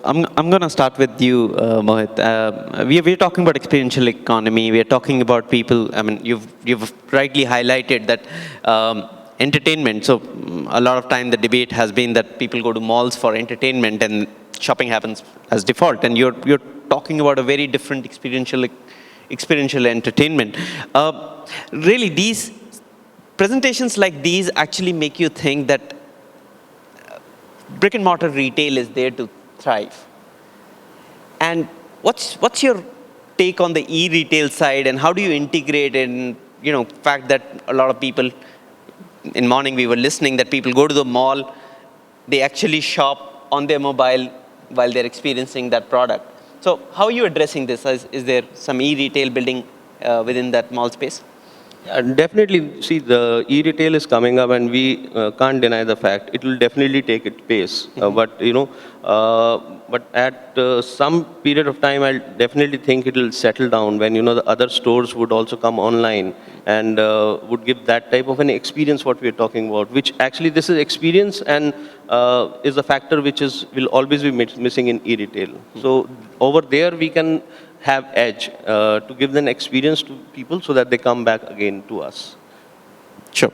I'm going to start with you, Mohit. We're talking about experiential economy. We're talking about people. I mean, you've rightly highlighted that entertainment. So a lot of time the debate has been that people go to malls for entertainment and shopping happens as default. And you're talking about a very different experiential entertainment. Really, these presentations like these actually make you think that brick and mortar retail is there to thrive. And what's your take on the e-retail side, and how do you integrate in, fact that a lot of people, in morning we were listening that people go to the mall, they actually shop on their mobile while they're experiencing that product. So how are you addressing this? Is there some e-retail building within that mall space? Yeah, definitely. See, the e-retail is coming up, and we can't deny the fact it will definitely take its pace. But at some period of time, I definitely think it will settle down when the other stores would also come online and would give that type of an experience what we are talking about. Which actually this is experience and is a factor which will always be missing in e-retail. So over there we can have edge to give them experience to people so that they come back again to us. Sure.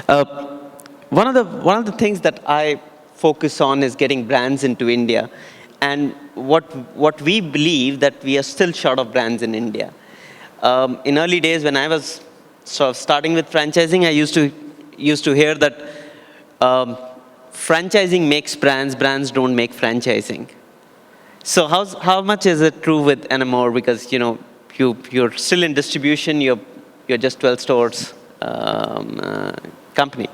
One of the things that I focus on is getting brands into India, and what we believe that we are still short of brands in India. In early days when I was sort of starting with franchising, I used to hear that franchising makes brands, brands don't make franchising. So how much is it true with NMOR? Because you're still in distribution. You're just 12 stores company.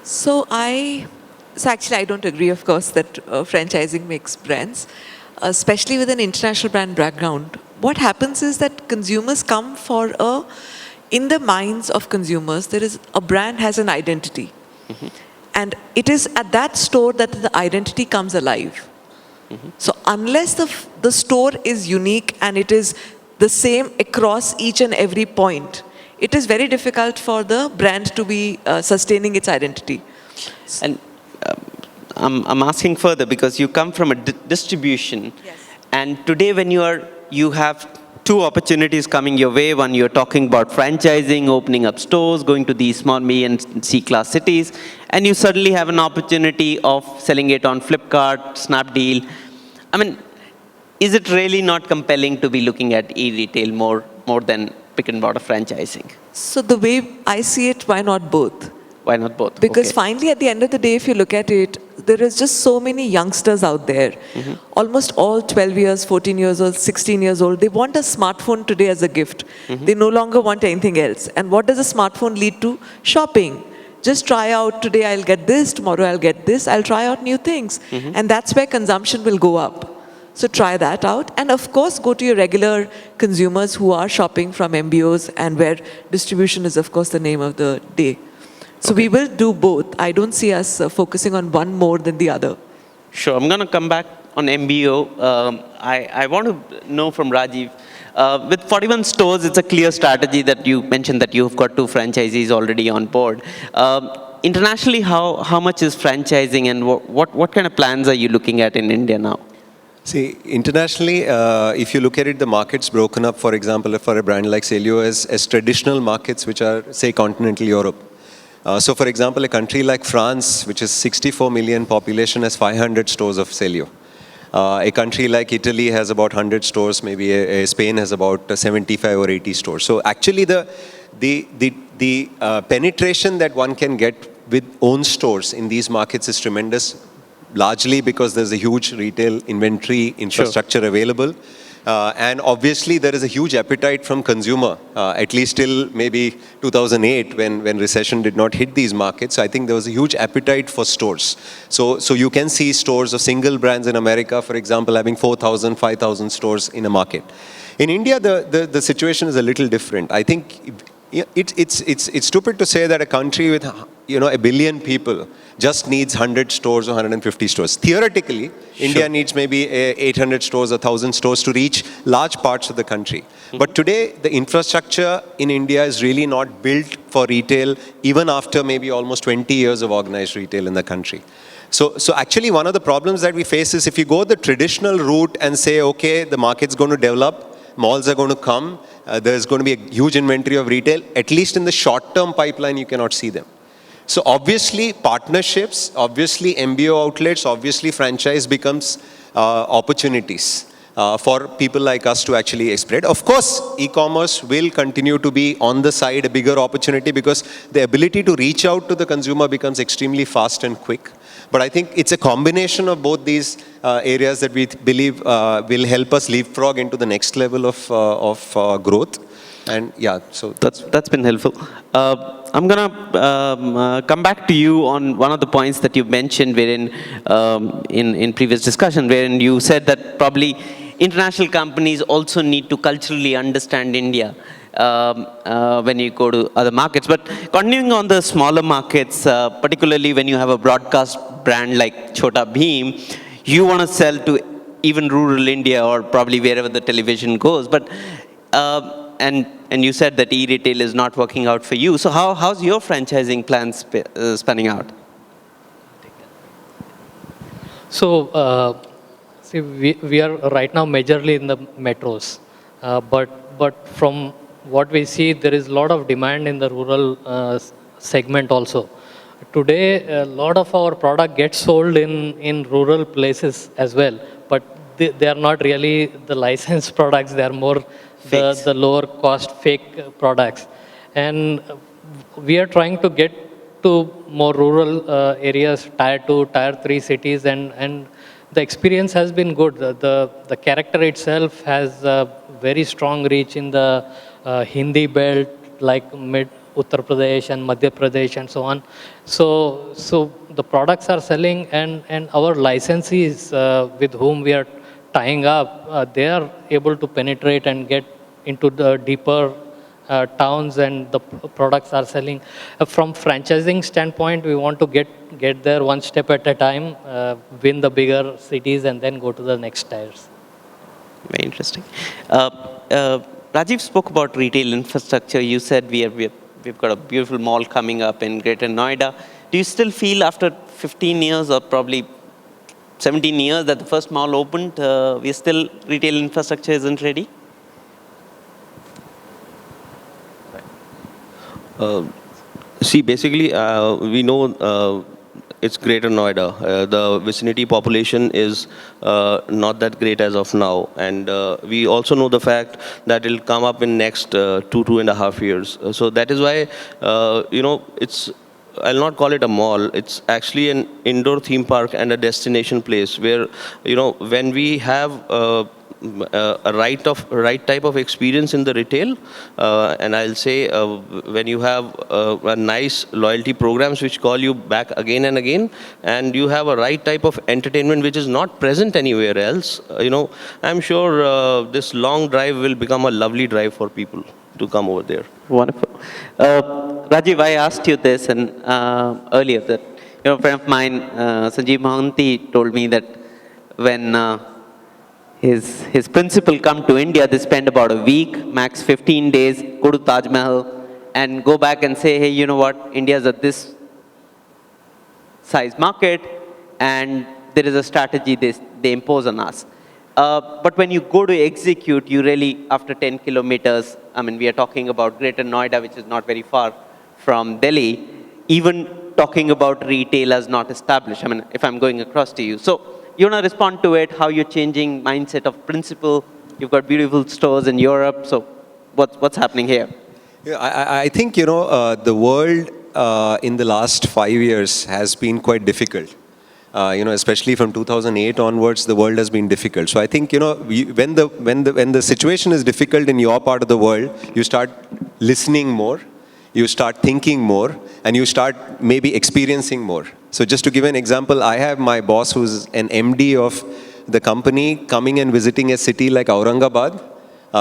So actually I don't agree, of course, that franchising makes brands, especially with an international brand background. What happens is that consumers come in the minds of consumers, a brand has an identity. Mm-hmm. And it is at that store that the identity comes alive. Mm-hmm. So unless the store is unique and it is the same across each and every point, it is very difficult for the brand to be sustaining its identity. And I'm asking further because you come from a distribution. Yes. And today when you have two opportunities coming your way. One, you're talking about franchising, opening up stores, going to these small, B and C-class cities, and you suddenly have an opportunity of selling it on Flipkart, Snapdeal. I mean, is it really not compelling to be looking at e-retail more than pick and mortar franchising? So the way I see it, why not both? Why not both? Because finally, at the end of the day, if you look at it, there is just so many youngsters out there. Mm-hmm. Almost all 12 years, 14 years old, 16 years old, they want a smartphone today as a gift. Mm-hmm. They no longer want anything else. And what does a smartphone lead to? Shopping. Just try out, today I'll get this, tomorrow I'll get this, I'll try out new things. Mm-hmm. And that's where consumption will go up. So try that out. And of course, go to your regular consumers who are shopping from MBOs and where distribution is, of course, the name of the day. So we will do both. I don't see us focusing on one more than the other. Sure. I'm going to come back on MBO. I want to know from Rajiv. With 41 stores, it's a clear strategy that you mentioned that you've got 2 franchisees already on board. Internationally, how much is franchising, and what kind of plans are you looking at in India now? See, internationally, if you look at it, the market's broken up, for example, for a brand like Celio as traditional markets, which are, say, continental Europe. So, for example, a country like France, which is 64 million population, has 500 stores of Celio. A country like Italy has about 100 stores, maybe Spain has about 75 or 80 stores. So, actually, the penetration that one can get with own stores in these markets is tremendous, largely because there's a huge retail inventory infrastructure available. And obviously, there is a huge appetite from consumer, at least till maybe 2008 when recession did not hit these markets. I think there was a huge appetite for stores. So you can see stores of single brands in America, for example, having 4,000, 5,000 stores in a market. In India, the situation is a little different. I think it's stupid to say that a country with a billion people just needs 100 stores or 150 stores. Theoretically, India needs maybe 800 stores or 1,000 stores to reach large parts of the country. But today, the infrastructure in India is really not built for retail, even after maybe almost 20 years of organized retail in the country. So actually, one of the problems that we face is if you go the traditional route and say, okay, the market's going to develop, malls are going to come, there's going to be a huge inventory of retail, at least in the short-term pipeline, you cannot see them. So obviously, partnerships, obviously MBO outlets, obviously franchise becomes opportunities for people like us to actually spread. Of course, e-commerce will continue to be on the side a bigger opportunity because the ability to reach out to the consumer becomes extremely fast and quick. But I think it's a combination of both these areas that we believe will help us leapfrog into the next level of growth. And yeah, so that's been helpful. I'm gonna come back to you on one of the points that you mentioned, wherein in previous discussion, wherein you said that probably international companies also need to culturally understand India when you go to other markets. But continuing on the smaller markets, particularly when you have a broadcast brand like Chhota Bheem, you want to sell to even rural India or probably wherever the television goes. But and you said that eRetail is not working out for you. So how's your franchising plans spanning out? So, see, we are right now majorly in the metros, but from what we see, there is a lot of demand in the rural segment also. Today, a lot of our product gets sold in rural places as well, but they are not really the licensed products. They are more the lower cost fake products. And we are trying to get to more rural areas, tier 2, tier 3 cities, and the experience has been good. The character itself has a very strong reach in the Hindi belt, like mid Uttar Pradesh and Madhya Pradesh and so on. So the products are selling, and our licensees with whom we are tying up, they are able to penetrate and get into the deeper towns, and the products are selling. From franchising standpoint, we want to get there one step at a time, win the bigger cities, and then go to the next tiers. Very interesting. Rajiv spoke about retail infrastructure. You said we've got a beautiful mall coming up in Greater Noida. Do you still feel after 15 years or probably 17 years that the first mall opened, we still retail infrastructure isn't ready? See, basically, we know it's Greater Noida. The vicinity population is not that great as of now. And we also know the fact that it'll come up in next 2.5 years. So that is why, I'll not call it a mall. It's actually an indoor theme park and a destination place where, when we have a right type of experience in the retail, and I'll say when you have a nice loyalty programs which call you back again and again, and you have a right type of entertainment which is not present anywhere else, I'm sure this long drive will become a lovely drive for people to come over there. Wonderful. Rajiv, I asked you this and earlier that a friend of mine, Sanjeev Mohanty, told me that when his principal come to India, they spend about a week, max 15 days, go to Taj Mahal and go back and say, hey, you know what, India's at this size market and there is a strategy they impose on us. But when you go to execute, you really, after 10 kilometers, we are talking about Greater Noida, which is not very far from Delhi, even talking about retail as not established, if I'm going across to you. So you want to respond to it, how you're changing mindset of principle. You've got beautiful stores in Europe. So what's happening here? Yeah, I think, the world in the last 5 years has been quite difficult. Especially from 2008 onwards, the world has been difficult. So I think, when the situation is difficult in your part of the world, you start listening more, you start thinking more, and you start maybe experiencing more. So just to give an example, I have my boss who's an MD of the company coming and visiting a city like Aurangabad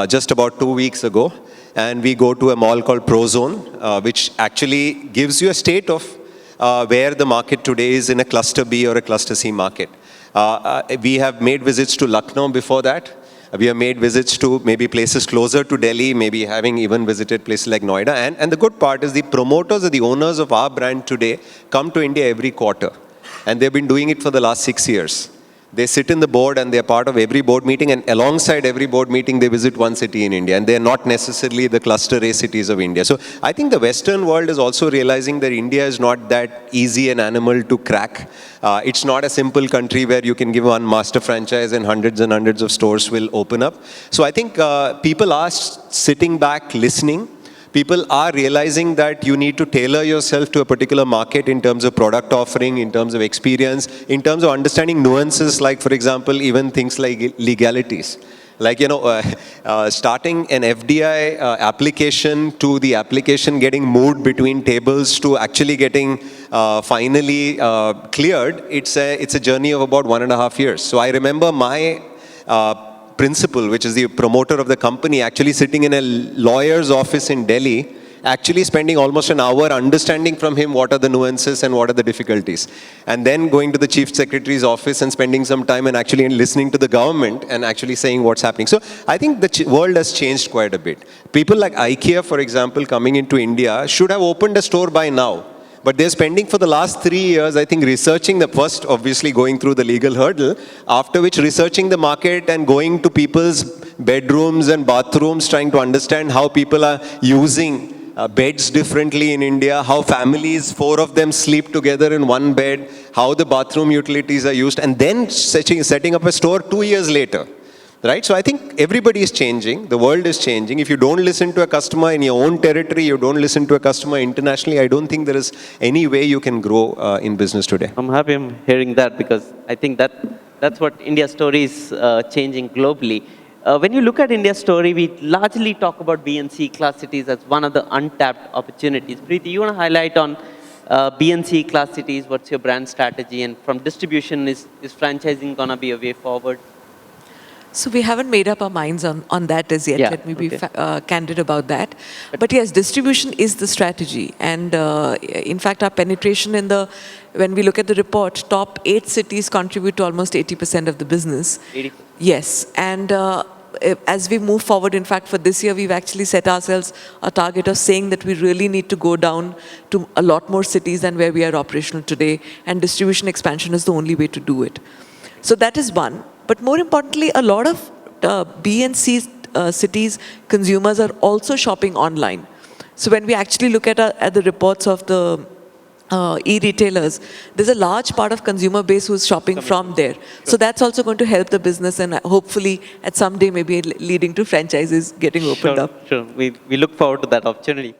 just about 2 weeks ago. And we go to a mall called Prozone, which actually gives you a state of where the market today is in a cluster B or a cluster C market. We have made visits to Lucknow before that. We have made visits to maybe places closer to Delhi, maybe having even visited places like Noida. And the good part is the promoters or the owners of our brand today come to India every quarter. And they've been doing it for the last 6 years. They sit in the board and they're part of every board meeting, and alongside every board meeting, they visit one city in India, and they're not necessarily the cluster A cities of India. So I think the Western world is also realizing that India is not that easy an animal to crack. It's not a simple country where you can give one master franchise and hundreds of stores will open up. So I think people are sitting back, listening. People are realizing that you need to tailor yourself to a particular market in terms of product offering, in terms of experience, in terms of understanding nuances, like, for example, even things like legalities. Like, starting an FDI application to the application getting moved between tables to actually getting finally cleared, it's a journey of about 1.5 years. So I remember my principal, which is the promoter of the company, actually sitting in a lawyer's office in Delhi, actually spending almost an hour understanding from him what are the nuances and what are the difficulties. And then going to the chief secretary's office and spending some time and actually listening to the government and actually saying what's happening. So I think the world has changed quite a bit. People like IKEA, for example, coming into India should have opened a store by now. But they're spending for the last 3 years, I think, researching the first, obviously going through the legal hurdle, after which researching the market and going to people's bedrooms and bathrooms, trying to understand how people are using beds differently in India, how families, 4 of them sleep together in one bed, how the bathroom utilities are used, and then setting up a store 2 years later. Right? So I think everybody is changing. The world is changing. If you don't listen to a customer in your own territory, you don't listen to a customer internationally, I don't think there is any way you can grow in business today. I'm happy I'm hearing that, because I think that's what India's story is changing globally. When you look at India's story, we largely talk about B and C class cities as one of the untapped opportunities. Preeti, you want to highlight on B and C class cities? What's your brand strategy? And from distribution, is franchising going to be a way forward? So we haven't made up our minds on that as yet. Yeah, Let me be candid about that. But yes, distribution is the strategy. And in fact, our penetration when we look at the report, top 8 cities contribute to almost 80% of the business. 80%? Yes. And as we move forward, in fact, for this year, we've actually set ourselves a target of saying that we really need to go down to a lot more cities than where we are operational today. And distribution expansion is the only way to do it. So that is one. But more importantly, a lot of B and C cities consumers are also shopping online. So when we actually look at the reports of the e-retailers, there's a large part of consumer base who's shopping from there. Sure. So that's also going to help the business, and hopefully at some day maybe leading to franchises getting opened up. Sure. We look forward to that opportunity.